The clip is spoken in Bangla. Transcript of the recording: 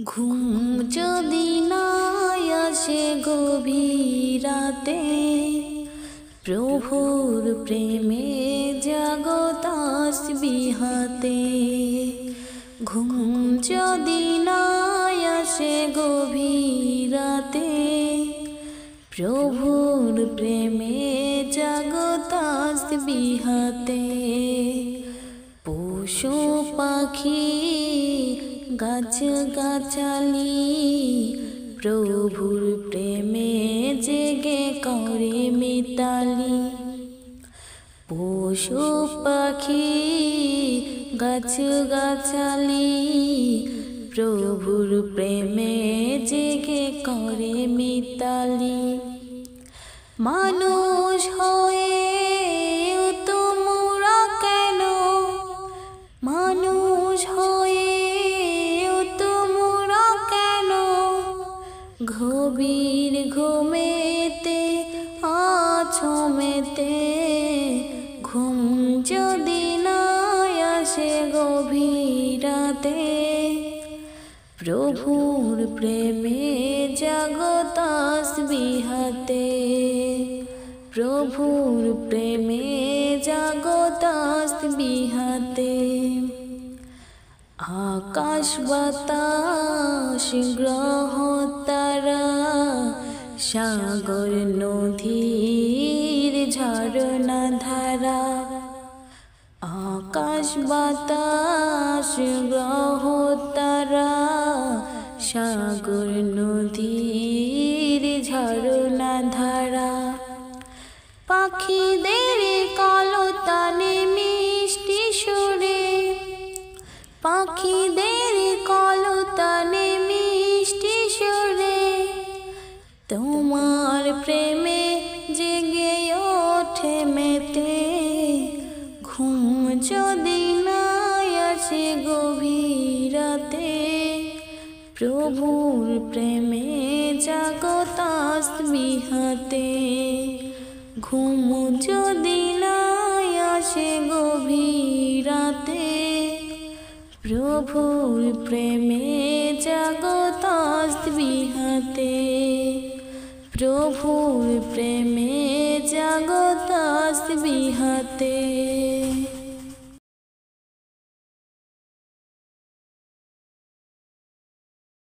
ঘুম যদি না আসে গভীর রাতে, প্রভুর প্রেমে জাগো তাসবিহাতে। ঘুম যদি না আসে গভীর রাতে, প্রভুর প্রেমে জাগো তাসবিহাতে। পশু পাখি গাছ গাছালি প্রভুর প্রেমে জেগে করে মিতালি। পশু পাখি গাছ গাছালি প্রভুর প্রেমে জেগে করে মিতালি। মানুষ হয়ে তোমরা কেন, মানুষ হয়ে তোমরা কেন গভীর ঘুমেতে আছো মেতে। ঘুম যদি না আসে গভীর রাতে, প্রভুর প্রেমে জাগো তাসবিহাতে। প্রভুর প্রেমে জাগো তাসবিহাতে। আকাশ বাতাস গ্রহ তারা সাগর নদীর ঝরনা ধারা। আকাশ বাতাস গ্রহ তারা সাগর নদীর ঝরনা ধারা। পাখিদের কলতানে মিষ্টি সুরে, পাখিদের কলতানে মিষ্টি সুরে তোমার প্রেমে জেগে ওঠে মেতে। ঘুম যদি না আসে গভীর রাতে, প্রভুর প্রেমে জাগো তাসবিহাতে। ঘুম যদি না আসে গভীর রাতে, প্রভুর প্রেমে জাগো তাসবিহাতে। প্রভুর প্রেমে জাগো তাসবিহাতে।